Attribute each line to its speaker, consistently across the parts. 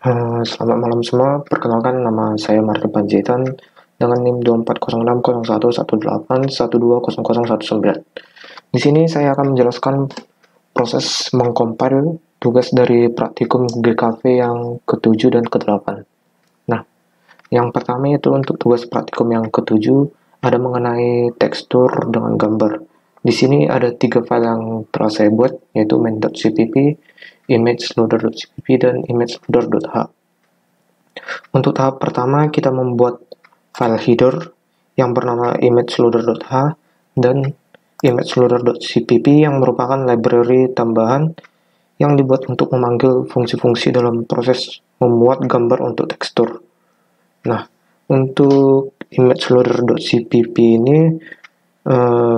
Speaker 1: Selamat malam semua, perkenalkan nama saya Martin Panjaitan dengan NIM 24060118120019. Di sini saya akan menjelaskan proses mengcompile tugas dari praktikum GKV yang ke-7 dan ke-8. Nah, yang pertama itu untuk tugas praktikum yang ke-7 ada mengenai tekstur dengan gambar. Di sini ada 3 file yang telah saya buat, yaitu main.cpp, imageloader.cpp, dan imageloader.h. Untuk tahap pertama, kita membuat file header yang bernama imageloader.h dan imageloader.cpp yang merupakan library tambahan yang dibuat untuk memanggil fungsi-fungsi dalam proses membuat gambar untuk tekstur. Nah, untuk imageloader.cpp ini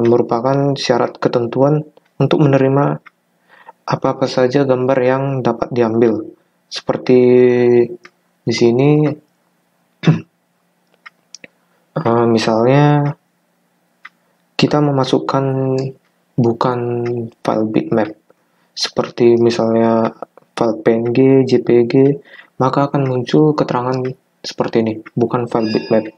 Speaker 1: merupakan syarat ketentuan untuk menerima apa-apa saja gambar yang dapat diambil. Seperti di sini, misalnya kita memasukkan bukan file bitmap, seperti misalnya file PNG, JPG, maka akan muncul keterangan seperti ini, bukan file bitmap.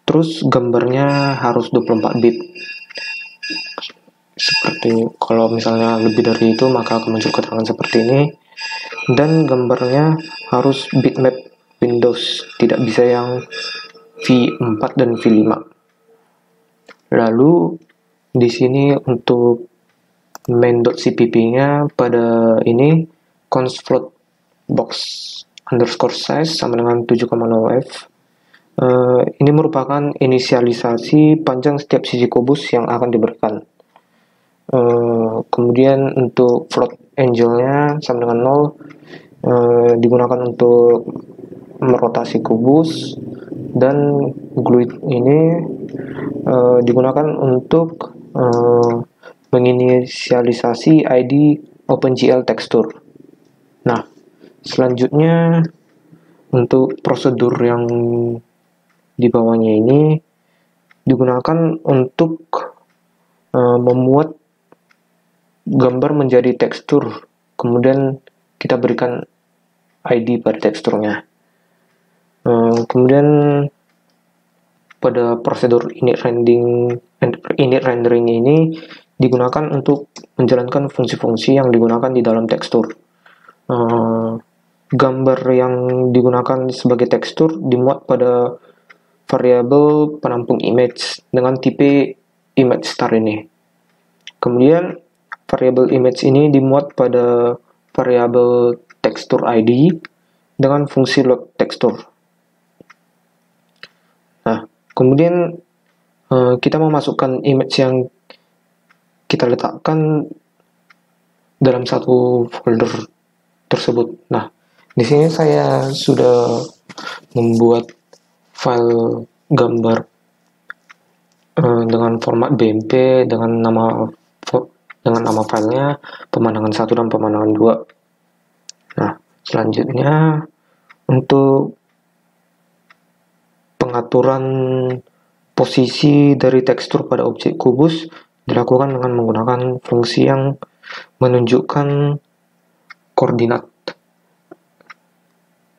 Speaker 1: Terus gambarnya harus 24 bit. Seperti kalau misalnya lebih dari itu maka akan muncul keterangan seperti ini. Dan gambarnya harus bitmap Windows, tidak bisa yang V4 dan V5. Lalu di sini untuk main.cpp-nya pada ini const float box underscore size sama dengan 7,0f. Ini merupakan inisialisasi panjang setiap sisi kubus yang akan diberikan. Kemudian untuk float angle-nya sama dengan 0, digunakan untuk merotasi kubus, dan gluid ini digunakan untuk menginisialisasi ID OpenGL tekstur. Nah, selanjutnya untuk prosedur yang di bawahnya ini digunakan untuk membuat gambar menjadi tekstur, kemudian kita berikan ID pada teksturnya. Kemudian pada prosedur init rendering ini digunakan untuk menjalankan fungsi-fungsi yang digunakan di dalam tekstur. Gambar yang digunakan sebagai tekstur dimuat pada variabel penampung image dengan tipe image star ini. Kemudian variabel image ini dimuat pada variabel tekstur ID dengan fungsi load tekstur. Nah, kemudian kita memasukkan image yang kita letakkan dalam satu folder tersebut. Nah, di sini saya sudah membuat file gambar dengan format BMP dengan nama filenya pemandangan 1 dan pemandangan 2. Nah, selanjutnya untuk pengaturan posisi dari tekstur pada objek kubus dilakukan dengan menggunakan fungsi yang menunjukkan koordinat.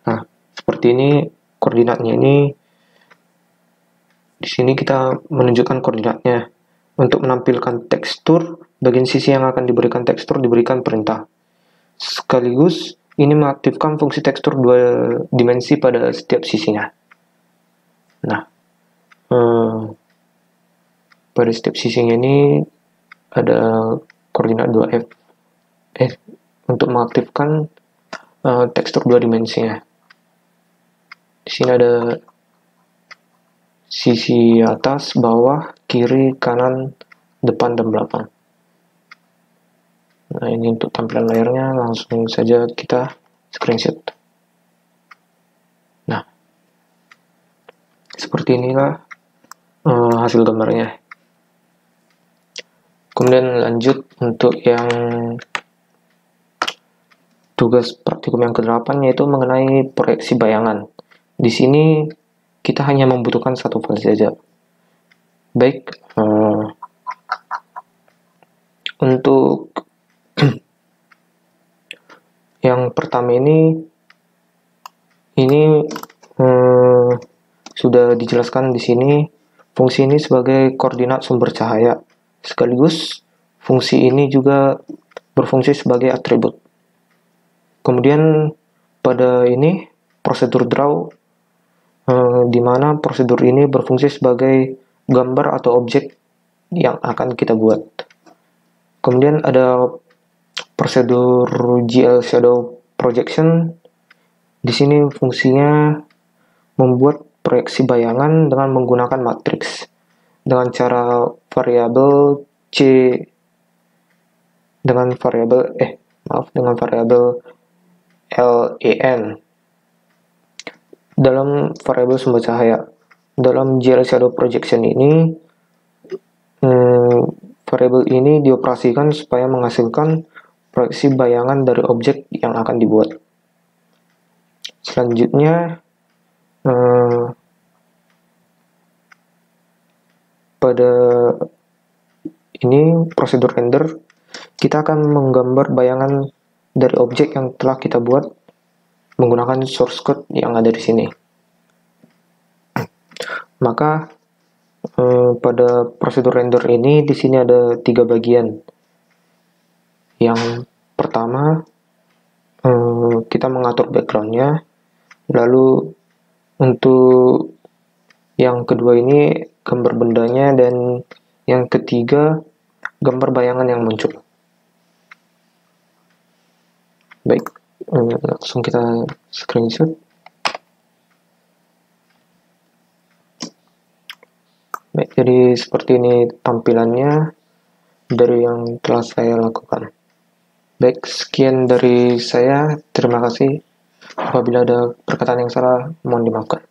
Speaker 1: Nah, seperti ini koordinatnya ini. Di sini kita menunjukkan koordinatnya. Untuk menampilkan tekstur, bagian sisi yang akan diberikan tekstur diberikan perintah. Sekaligus ini mengaktifkan fungsi tekstur 2 dimensi pada setiap sisinya. Nah, pada setiap sisinya ini ada koordinat 2f untuk mengaktifkan tekstur 2 dimensinya. Di sini ada sisi atas, bawah, kiri, kanan, depan, dan belakang. Nah, ini untuk tampilan layarnya, langsung saja kita screenshot. Nah, seperti inilah hasil gambarnya. Kemudian lanjut untuk yang tugas praktikum yang ke-8, yaitu mengenai proyeksi bayangan. Di sini kita hanya membutuhkan satu file saja. Baik, untuk yang pertama pertama ini sudah dijelaskan di sini. Fungsi ini sebagai koordinat sumber cahaya, sekaligus fungsi ini juga berfungsi sebagai atribut. Kemudian pada ini prosedur draw, di mana prosedur ini berfungsi sebagai gambar atau objek yang akan kita buat. Kemudian ada prosedur GL Shadow Projection. Di sini fungsinya membuat proyeksi bayangan dengan menggunakan matriks dengan cara variabel C dengan variabel LEN dalam variabel sumber cahaya. Dalam GL Shadow Projection ini variabel ini dioperasikan supaya menghasilkan proyeksi bayangan dari objek yang akan dibuat. Selanjutnya pada ini prosedur render, kita akan menggambar bayangan dari objek yang telah kita buat menggunakan source code yang ada di sini. Maka pada prosedur render ini di sini ada 3 bagian. Yang pertama kita mengatur backgroundnya, lalu untuk yang kedua ini gambar bendanya, dan yang ketiga gambar bayangan yang muncul. Baik, langsung kita screenshot. Baik, jadi seperti ini tampilannya dari yang telah saya lakukan. Baik, sekian dari saya. Terima kasih. Apabila ada perkataan yang salah, mohon dimaafkan.